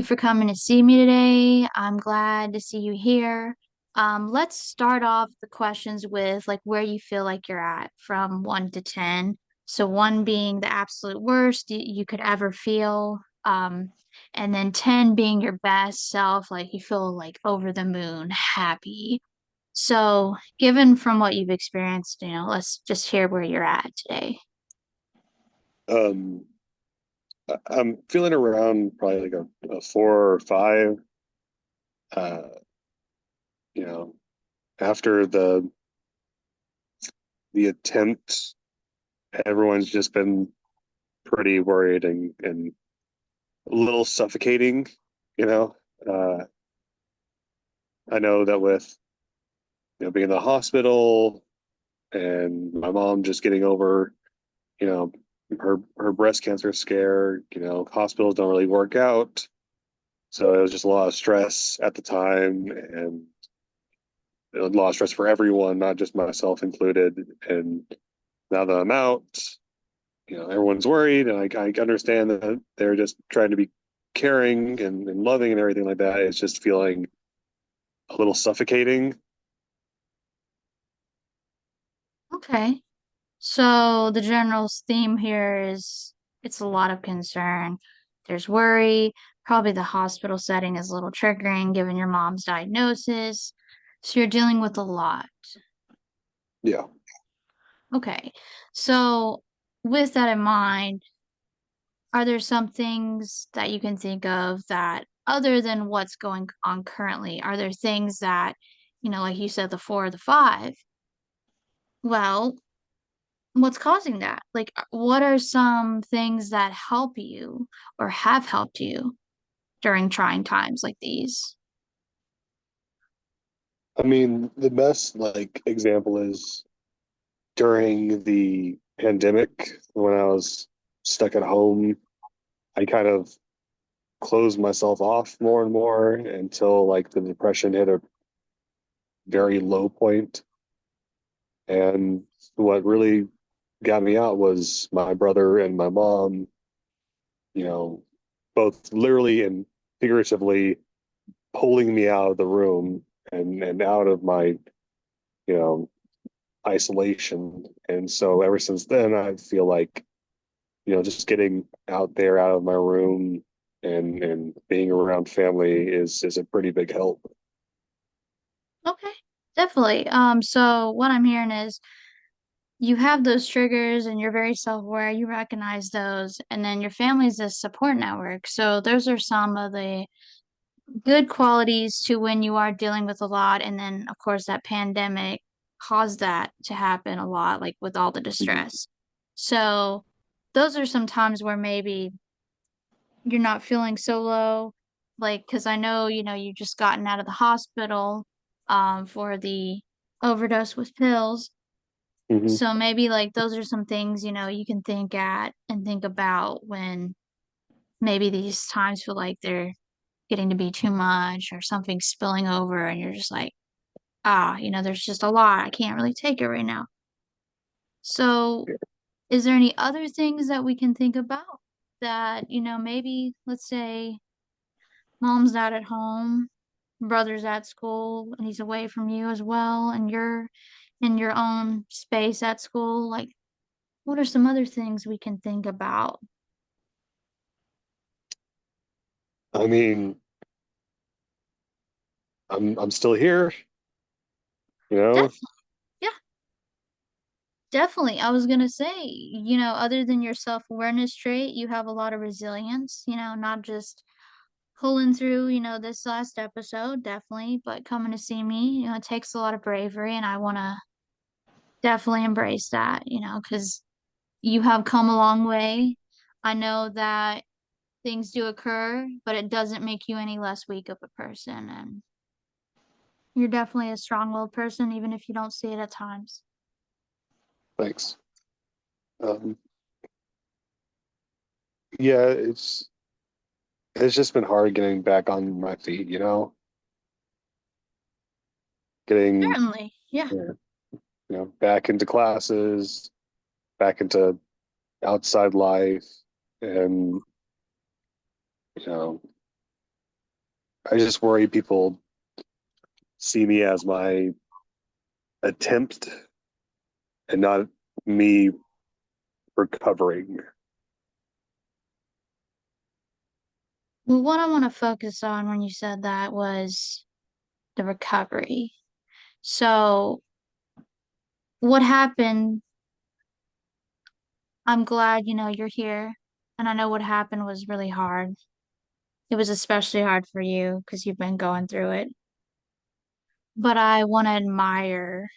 For coming to see me today. I'm glad to see you here. Let's start off the questions with like where you feel like you're at from 1 to 10. So one being the absolute worst you could ever feel. And then 10 being your best self, like you feel like over the moon, happy. So given from what you've experienced, let's just hear where you're at today. Um, I'm feeling around probably like a 4 or 5. Uh, you know, after the attempt, everyone's just been pretty worried and a little suffocating. You know, uh, I know that with being in the hospital and my mom just getting over you know her breast cancer scare. Hospitals don't really work out, so it was just a lot of stress at the time and a lot of stress for everyone, not just myself included. And now that I'm out, everyone's worried, and I understand that they're just trying to be caring and loving and everything like that. It's just feeling a little suffocating. Okay. So the general theme here is it's a lot of concern. There's worry. Probably the hospital setting is a little triggering given your mom's diagnosis. So you're dealing with a lot. Yeah. Okay. So with that in mind, are there some things that you can think of that other than what's going on currently, are there things that, like you said, the four or the five? Well, what's causing that? Like, what are some things that help you or have helped you during trying times like these? I mean, the best like example is during the pandemic when I was stuck at home. I kind of closed myself off more and more until like the depression hit a very low point. And what really got me out was my brother and my mom, you know, both literally and figuratively pulling me out of the room and out of my, you know, isolation. And so ever since then, I feel like, just getting out there, out of my room and being around family is a pretty big help. Okay, definitely. So what I'm hearing is you have those triggers and you're very self-aware, you recognize those, and then your family's a support network. So those are some of the good qualities to when you are dealing with a lot. And then, of course, that pandemic caused that to happen a lot, like with all the Mhm. distress. So, those are some times where maybe you're not feeling so low, like, because I know, you just gotten out of the hospital for the overdose with pills. Mhm. So, maybe like those are some things, you can think at and think about when maybe these times feel like they're getting to be too much or something spilling over and you're just like, there's just a lot. I can't really take it right now. So, is there any other things that we can think about that, maybe let's say mom's not at home, brother's at school, and he's away from you as well, and you're in your own space at school? Like, what are some other things we can think about? I mean, I'm still here, you know. Definitely. Yeah, definitely. I was gonna say, other than your self-awareness trait, you have a lot of resilience, not just pulling through, this last episode, definitely, but coming to see me, it takes a lot of bravery, and I want to definitely embrace that, because you have come a long way. I know that things do occur, but it doesn't make you any less weak of a person, and you're definitely a strong-willed person, even if you don't see it at times. Thanks. Um, yeah, it's just been hard getting back on my feet, getting Certainly, yeah. back into classes, back into outside life, and you know I just worry people see me as my attempt and not me recovering. Well, what I want to focus on when you said that was the recovery. So, what happened? I'm glad, you're here. And I know what happened was really hard. It was especially hard for you because you've been going through it. But I want to admire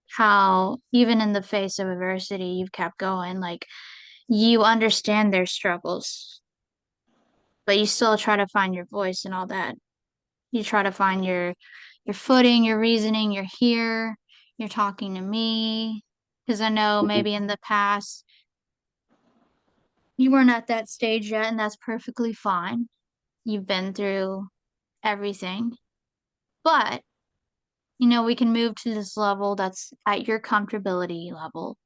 how, even in the face of adversity, you've kept going. Like, you understand their struggles, but you still try to find your voice and all that. You try to find your footing, your reasoning, you're here, you're talking to me. Because I know Mhm. maybe in the past you weren't at that stage yet, and that's perfectly fine. You've been through everything. But, we can move to this level that's at your comfortability level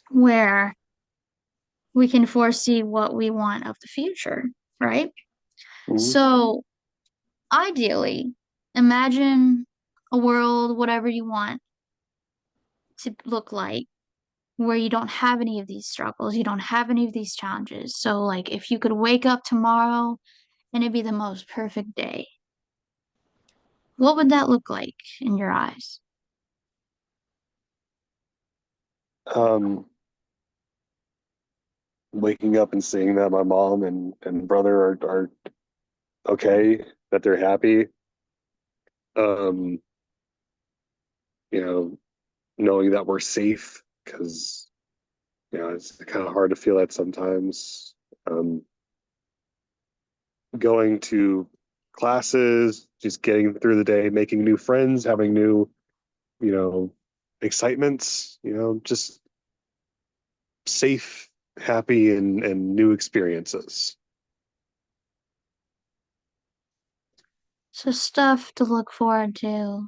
where we can foresee what we want of the future, right? Mhm. So, ideally, imagine a world, whatever you want to look like, where you don't have any of these struggles, you don't have any of these challenges. So, like, if you could wake up tomorrow and it'd be the most perfect day, what would that look like in your eyes? Um, Waking up and seeing that my mom and brother are okay, that they're happy. Um, you know, Knowing that we're safe because it's kind of hard to feel that sometimes. Um, Going to classes, just getting through the day, making new friends, having new, you know, excitements, just safe, happy, and new experiences. So, stuff to look forward to,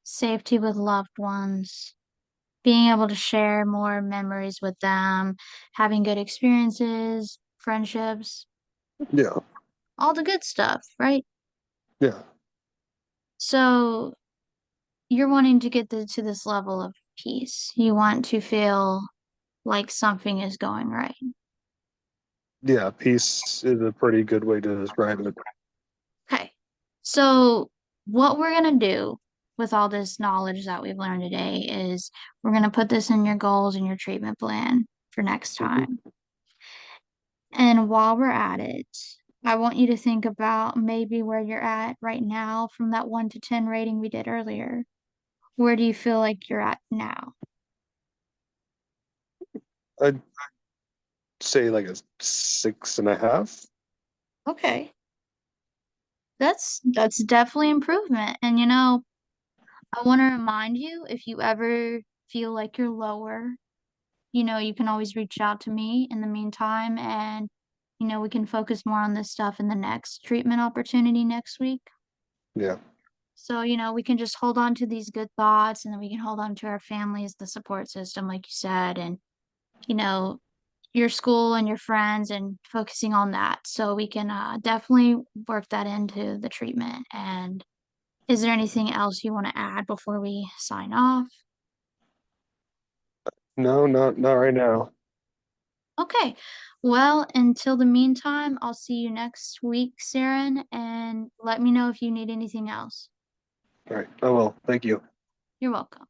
safety with loved ones, being able to share more memories with them, having good experiences, friendships, Yeah, all the good stuff, right? yeah, So, you're wanting to get to this level of peace. You want to feel like something is going right. yeah. Peace is a pretty good way to describe it. Okay. So, what we're going to do with all this knowledge that we've learned today is we're going to put this in your goals and your treatment plan for next Mhm. time. And while we're at it, I want you to think about maybe where you're at right now from that 1 to 10 rating we did earlier. Where do you feel like you're at now? I'd say like a 6.5. Okay. That's definitely improvement. And I want to remind you if you ever feel like you're lower, you can always reach out to me in the meantime and we can focus more on this stuff in the next treatment opportunity next week. Yeah. So, we can just hold on to these good thoughts and then we can hold on to our families, the support system, like you said, and, you know, your school and your friends and focusing on that. So we can definitely work that into the treatment. And is there anything else you want to add before we sign off? No, not right now. Okay. Well, until the meantime, I'll see you next week, Saren, and let me know if you need anything else. All right. Oh well, thank you. You're welcome.